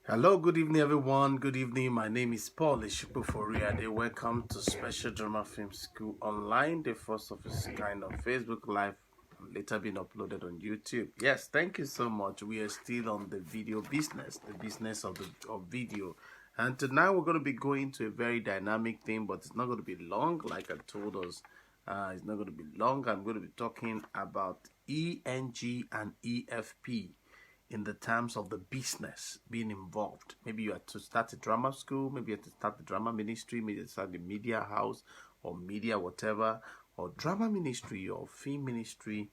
Hello, good evening, everyone. Good evening. My name is Paul-Esupofo. Welcome to Special Drama Film School Online, the first of its kind of Facebook Live, later being uploaded on YouTube. Yes, thank you so much. We are still on the video business, the business of video. And tonight we're going to be going to a very dynamic thing, but it's not going to be long, like I told us. It's not going to be long. I'm going to be talking about ENG and EFP in the terms of the business being involved. Maybe you have to start a drama school, maybe you have to start the drama ministry, maybe you have to start the media house or media whatever, or drama ministry or film ministry,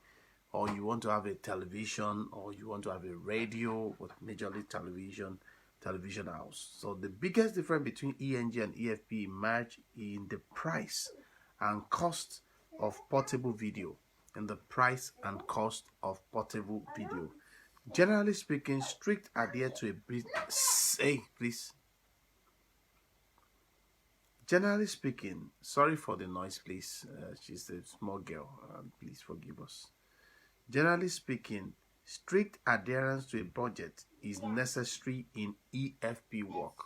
or you want to have a television, or you want to have a radio with majorly television house. So the biggest difference between ENG and EFP emerge in the price and cost of portable video, and the price and cost of portable video. Generally speaking, strict adhere to a hey, please. Generally speaking, sorry for the noise, please. She's a small girl. Please forgive us. Generally speaking, strict adherence to a budget is necessary in EFP work.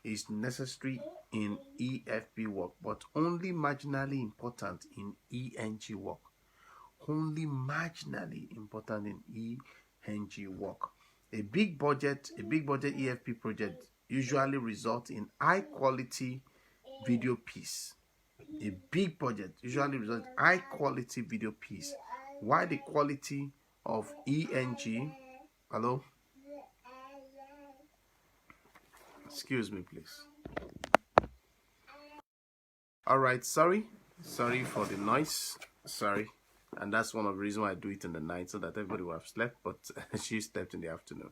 Is necessary in EFP work, but only marginally important in ENG work. Only marginally important in ENG work. A big budget EFP project usually results in high quality video piece. A big budget usually results in high quality video piece. While the quality of ENG, hello? Excuse me, please. All right, sorry for the noise. Sorry. And that's one of the reasons why I do it in the night, so that everybody will have slept, but she slept in the afternoon.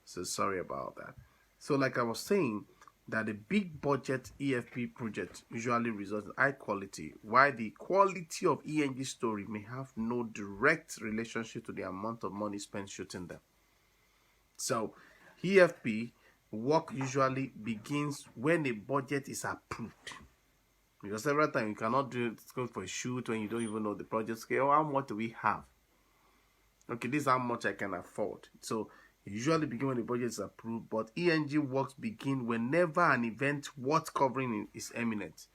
So sorry about that. So like I was saying, that the big budget EFP project usually results in high quality, while the quality of ENG story may have no direct relationship to the amount of money spent shooting them. So EFP work usually begins when a budget is approved. Because several times you cannot do it, go for a shoot when you don't even know the project scale. How much do we have? Okay, this is how much I can afford. So it usually begin when the budget is approved, but ENG works begin whenever an event worth covering is imminent.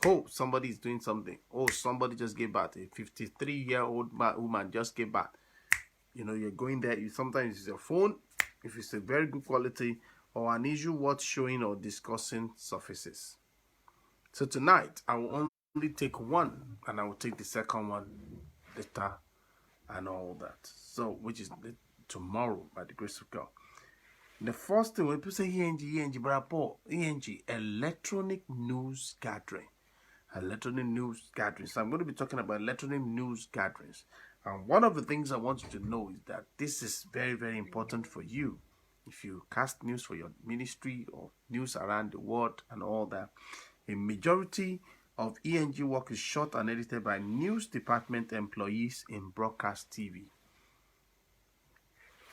Oh, somebody is doing something. Oh, somebody just gave birth. A 53-year-old woman just gave birth. You know, you're going there. You sometimes use your phone, if it's a very good quality, or an issue worth showing or discussing surfaces. So tonight, I will only take one, and I will take the second one later and all that. So, which is tomorrow, by the grace of God. The first thing, when people say ENG, but Paul, ENG, electronic news gathering. Electronic news gatherings. So I'm going to be talking about electronic news gatherings. And one of the things I want you to know is that this is very, very important for you. If you cast news for your ministry or news around the world and all that, a majority of ENG work is shot and edited by news department employees in broadcast TV,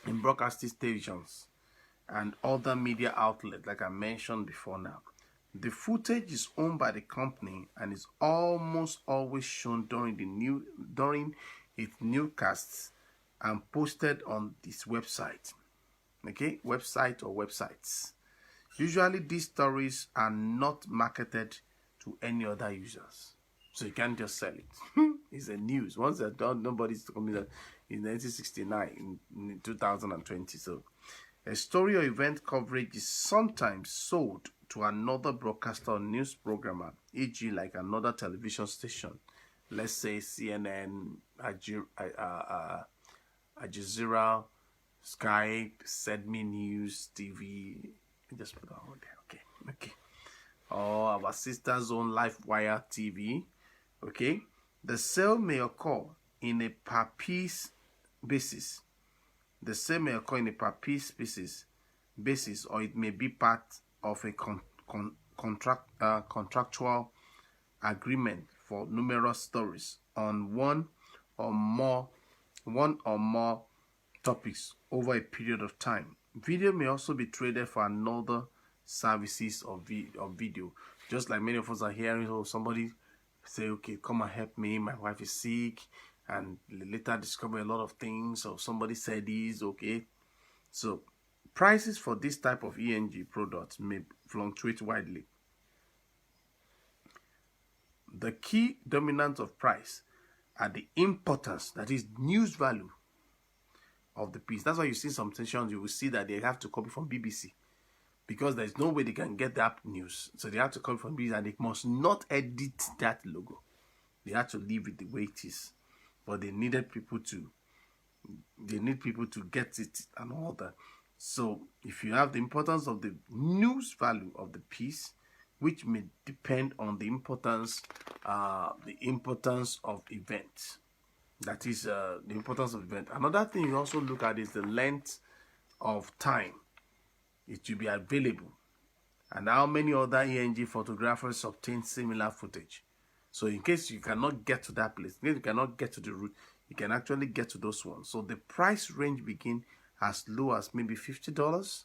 in broadcasting stations, and other media outlets, like I mentioned before now. The footage is owned by the company and is almost always shown during its newscasts and posted on this website. Okay, website or websites. Usually these stories are not marketed to any other users. So you can't just sell it. It's a news. Once they're done, nobody's coming in 1969, in 2020. So a story or event coverage is sometimes sold to another broadcaster or news programmer, e.g. like another television station. Let's say CNN, Al Jazeera, Skype, Sedmi News, TV. Just put that on there. Okay. Or our sister's own LifeWire TV. Okay. The sale may occur in a per piece basis. The sale may occur in a per piece basis, or it may be part of a contractual agreement for numerous stories on one or more topics over a period of time. Video may also be traded for another services of video. Just like many of us are hearing, oh, somebody say, okay, come and help me, my wife is sick, and later discover a lot of things, or somebody said this, okay. So Prices for this type of ENG products may fluctuate widely. The key dominant of price are the importance, that is news value of the piece. That's why you see some stations, you will see that they have to copy from BBC because there's no way they can get that news. So they have to copy from BBC and they must not edit that logo. They have to leave it the way it is. But they need people to get it and all that. So if you have the importance of the news value of the piece, which may depend on the importance of events. That is the importance of event. Another thing you also look at is the length of time it will be available and how many other ENG photographers obtain similar footage. So in case you cannot get to that place, in case you cannot get to the route, you can actually get to those ones. So the price range begin as low as maybe $50,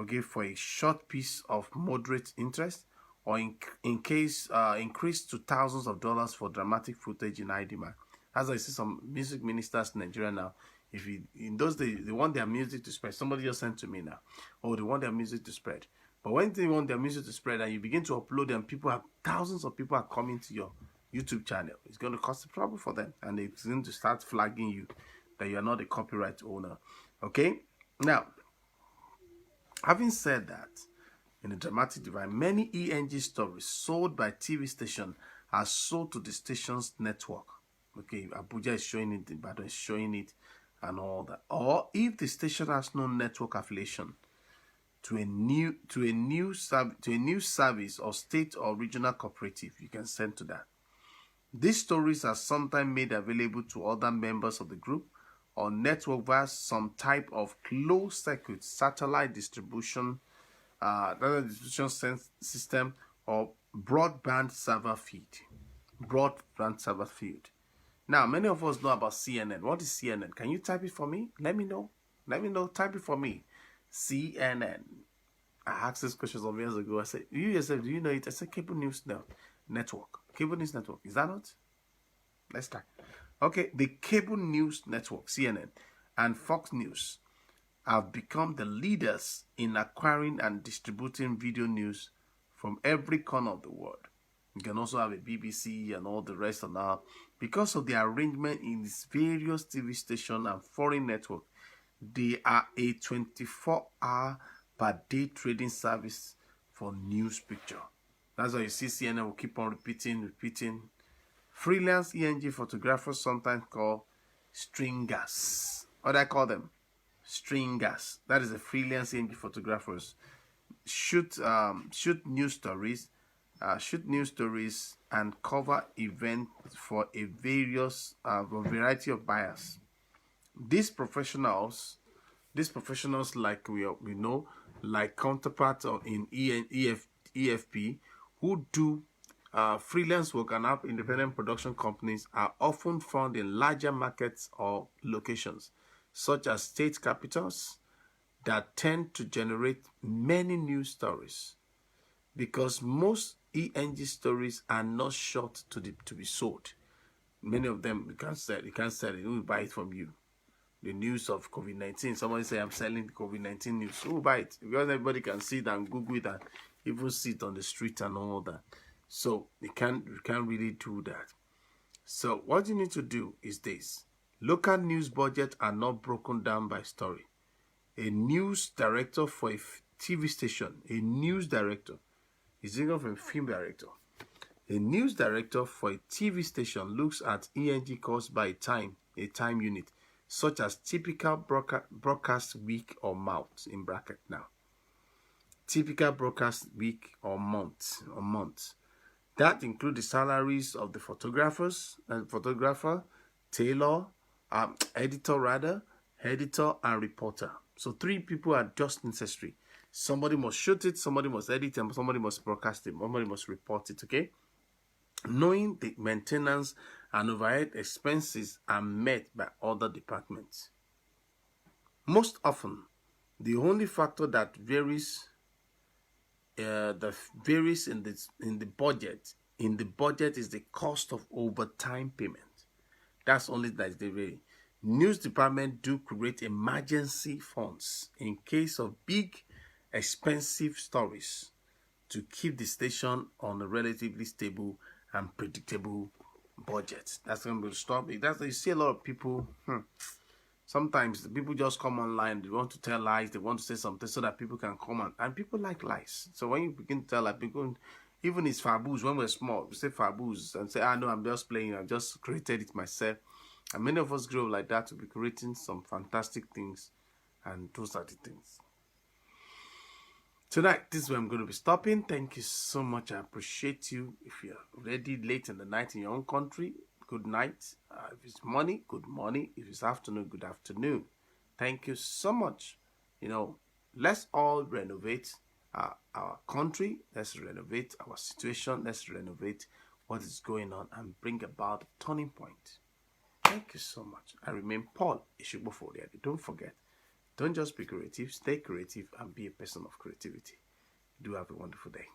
okay, for a short piece of moderate interest, or in case increase to thousands of dollars for dramatic footage in high demand. As I see some music ministers in Nigeria now, if you, in those days they want their music to spread, somebody just sent to me now, oh, they want their music to spread. But when they want their music to spread and you begin to upload them, thousands of people are coming to your YouTube channel. It's going to cost a trouble for them, and they're going to start flagging you that you are not a copyright owner. Okay, now having said that, in the dramatic divide, many ENG stories sold by TV station are sold to the station's network. Okay, Abuja is showing it, Ibadan is showing it, and all that. Or if the station has no network affiliation to a new service or state or regional cooperative, you can send to that. These stories are sometimes made available to other members of the group or network via some type of closed circuit satellite distribution system or broadband server feed. Now, many of us know about CNN. What is CNN? Can you type it for me? Let me know. Type it for me. CNN. I asked this question some years ago. I said, you yourself, do you know it? I said, Cable News Network. Cable News Network. Is that not? Let's try. Okay, the Cable News Network, CNN, and Fox News have become the leaders in acquiring and distributing video news from every corner of the world. You can also have a BBC and all the rest of that. Because of the arrangement in these various TV stations and foreign networks, they are a 24-hour per day trading service for news picture. That's why you see CNN will keep on repeating. Freelance ENG photographers, sometimes called stringers. What do I call them? Stringers. That is the freelance ENG photographers. Shoot news stories and cover events for a variety of buyers. These professionals, like we know, like counterparts in EFP, who do freelance work and have independent production companies, are often found in larger markets or locations, such as state capitals, that tend to generate many news stories, because most ENG stories are not short to be sold. Many of them you can't sell it. Who will buy it from you? The news of COVID-19. Somebody say, I'm selling the COVID-19 news. Who will buy it? Because everybody can see it and Google it and even see it on the street and all that. So you can't really do that. So what you need to do is this. Local news budgets are not broken down by story. A news director for a TV station, a news director, is different from a film director. A news director for a TV station looks at ENG cost by a time unit, such as typical broadcast week or month, in bracket now. Typical broadcast week or month. That includes the salaries of the photographer, editor, and reporter. So 3 people are just necessary. Somebody must shoot it, somebody must edit it, and somebody must broadcast it, somebody must report it, okay? Knowing the maintenance and overhead expenses are met by other departments. Most often, the only factor that varies in the budget is the cost of overtime payment. That's only that they vary. News department do create emergency funds in case of big, expensive stories to keep the station on a relatively stable and predictable budget. That's going to stop it. That's, you see a lot of people. Sometimes the people just come online, they want to tell lies, they want to say something so that people can comment. And people like lies. So when you begin to tell like people, even it's faboos, when we're small, we say faboos and say, no, I'm just playing, I've just created it myself. And many of us grow like that to be creating some fantastic things. And those are the things. Tonight, this is where I'm going to be stopping. Thank you so much. I appreciate you. If you're already late in the night in your own country, good night. If it's morning, good morning. If it's afternoon, good afternoon. Thank you so much. Let's all renovate our country. Let's renovate our situation. Let's renovate what is going on and bring about a turning point. Thank you so much. I remain Paul-Esupofo. Don't forget, don't just be creative. Stay creative and be a person of creativity. Do have a wonderful day.